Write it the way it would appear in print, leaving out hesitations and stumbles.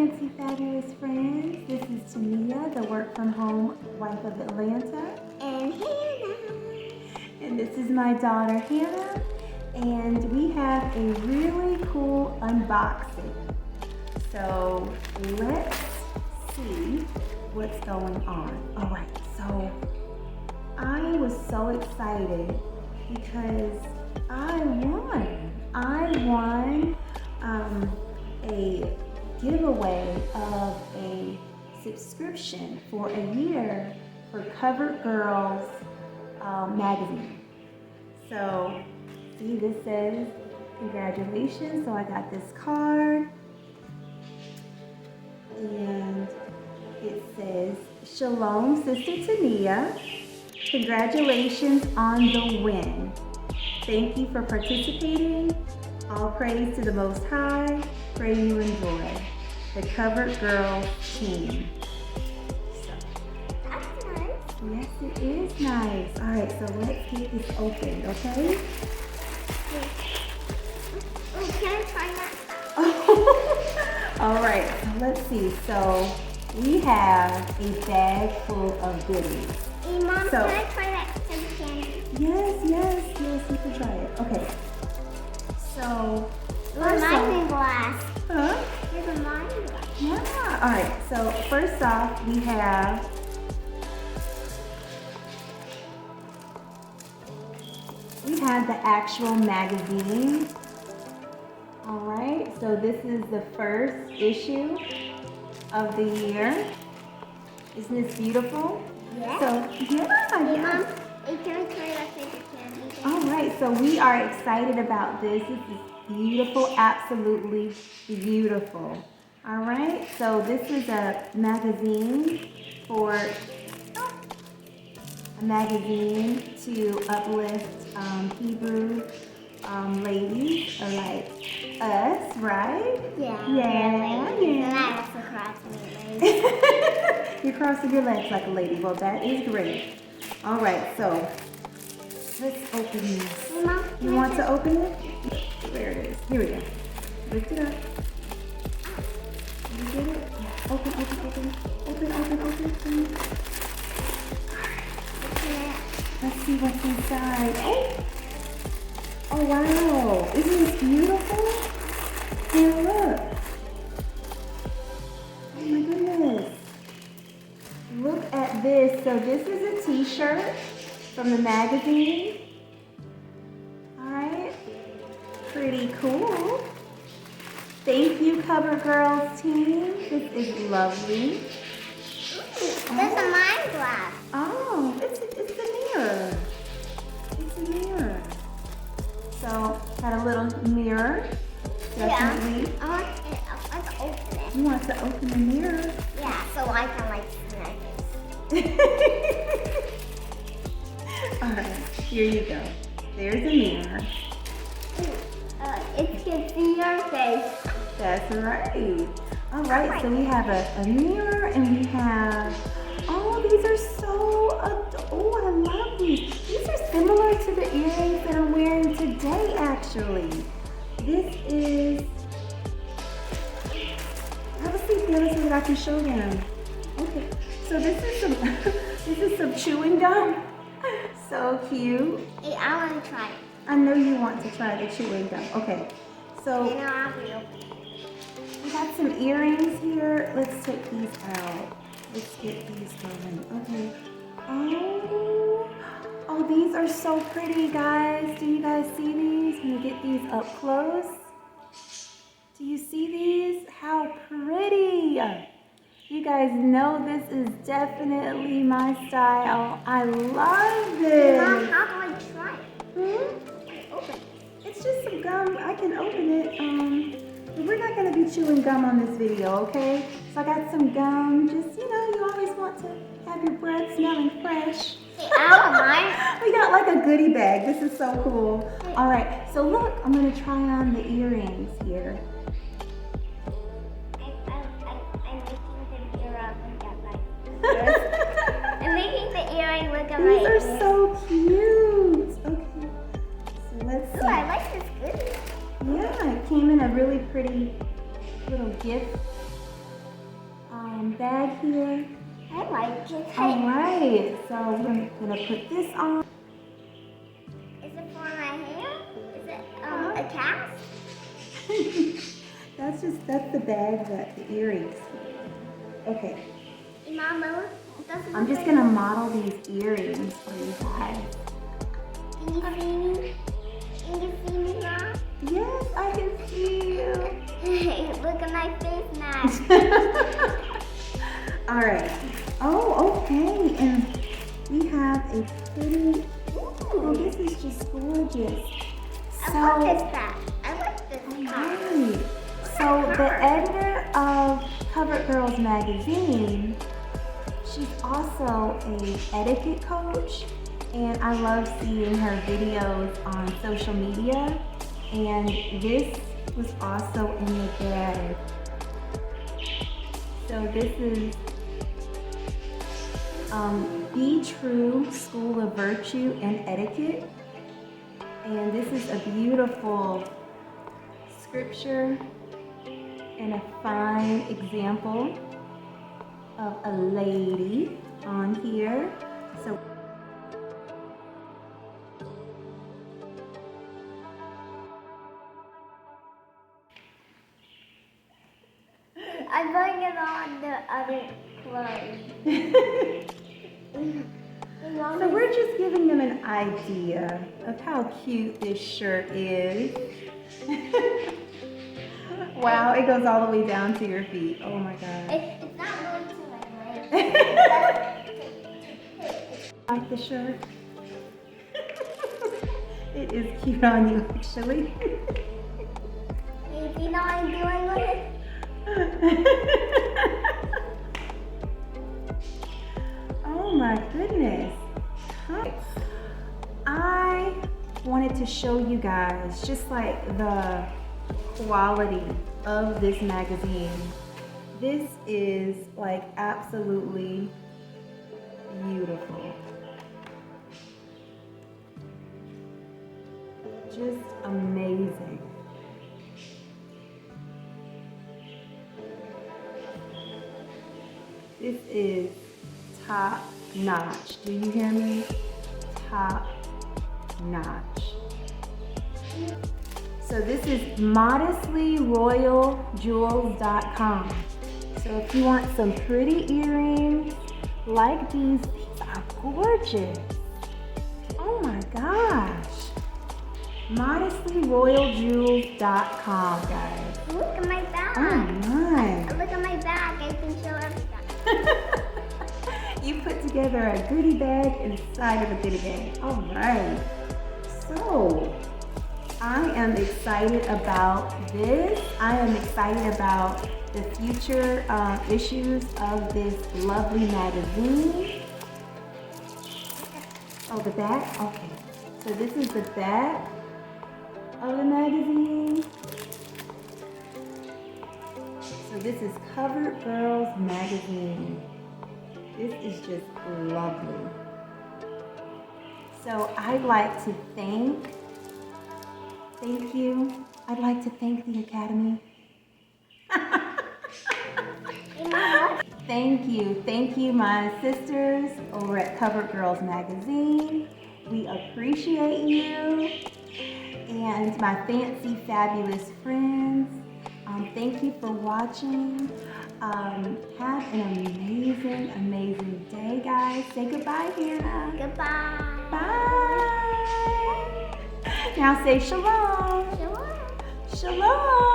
fancy fabulous friends. This is Tania, the work from home wife of Atlanta. And Hannah. And this is my daughter Hannah. And we have a really cool unboxing. So let's see what's going on. Alright, so I was so excited because I won a giveaway of a subscription for a year for Covered Girlz magazine. So see, this says congratulations. So I got this card and it says, Shalom, Sister Tania. Congratulations on the win. Thank you for participating. All praise to the Most High. Pray you enjoy. The Covered Girlz team. So, That's nice. yes, it is nice. All right, so let's get this opened, okay? Oh, can I try that? All right, so let's see. So we have a bag full of goodies. Hey, Mom, So- can I try that candy? Yes, you can try it. Okay. So, first off, Wine glass. huh? Here's a wine glass. Yeah. All right. So first off, we have the actual magazine. All right. So this is the first issue of the year. Isn't this beautiful? Yeah. So Hey, yeah. Mom, hey, can I try that favorite candy? All right, so we are excited about this. This is beautiful, absolutely beautiful. All right, so this is a magazine to uplift Hebrew ladies like us, right? Yeah. Yeah. And I also crossed my legs. You're crossing your legs like a lady. Well, that is great. All right, so let's open this. Hey, Mom, You can want I to open it? There it is. Here we go. Lift it up. You get it? Yeah. Open. Let's see what's inside. Oh wow. Isn't this beautiful? Here, look. Oh my goodness. Look at this. So this is a t-shirt from the magazine. Alright. Pretty cool. Thank you, Covered Girlz team. This is lovely. There's a wine glass. Oh, it's a mirror. It's a mirror. So, got a little mirror. Definitely. Yeah. I want to open it. You want to open the mirror? Yeah, so I can like snack it. Alright, here you go. There's a mirror. It can see your face. That's right. Alright, so we have a mirror and we have, these are so, I love these. These are similar to the earrings that I'm wearing today, actually. This is, have a seat there so that I can show them. Okay, so this is some chewing gum. So cute. Hey, I want to try it. I know you want to try the chewing gum. Okay, so You know, I'll be opening. we got some earrings here. Let's take these out. Let's get these going. Okay. Oh, these are so pretty, guys. Do you guys see these? Can you get these up close? Do you see these? How pretty. You guys know this is definitely my style. I love Mom, this. how do I try it? Open it. It's just some gum. I can open it. But we're not going to be chewing gum on this video, okay? So I got some gum. Just, you always want to have your breath smelling fresh. Hey, I don't mind. We got like a goodie bag. This is so cool. All right, so look, I'm going to try on the earrings here. I'm making the earring look at my These are ears. so cute. Okay, so let's see. Ooh, I like this goodie. Yeah, it came in a really pretty little gift bag here. I like it. All right, so we're gonna put this on. Is it for my hair? Is it a cast? That's the bag that the earrings. Okay, Mama, doesn't I'm just gonna model these earrings for you guys. Can you see me? Can you see me, Mom? Yes, I can see you. Look at my face now. All right. Oh, okay. And we have a pretty. Oh, this is just gorgeous. I like this bag. I like this bag. Right. So the editor of Covered Girls magazine, she's also an etiquette coach, and I love seeing her videos on social media. And this was also in the bag. So this is Be True School of Virtue and Etiquette. And this is a beautiful scripture and a fine example of a lady on here. So I'm putting it on the other clothes. So we're just giving them an idea of how cute this shirt is. Wow, it goes all the way down to your feet. Oh my God. It's not going to my legs. Like the shirt? It is cute on you, actually. You know what I'm doing with it? Oh my goodness. I wanted to show you guys just like the quality of this magazine. This is like absolutely beautiful. Just amazing. This is top notch. Do you hear me? Top notch. So this is modestlyroyaljewels.com. So if you want some pretty earrings like these are gorgeous. Oh my gosh. modestlyroyaljewels.com, guys. Look at my bag. Oh my. Look at my bag. I can show everything. You put together a goodie bag inside of a goodie bag. All right. So I am excited about this. I am excited about the future issues of this lovely magazine. Oh, the back? Okay. So this is the back of the magazine. So this is Covered Girls magazine. This is just lovely. So I'd like to thank you. I'd like to thank the Academy. Thank you, my sisters over at Covered Girls magazine. We appreciate you. And my fancy, fabulous friends. Thank you for watching. Have an amazing, amazing day, guys. Say goodbye, Hannah. Goodbye. Bye. Now say shalom. Shalom. Shalom.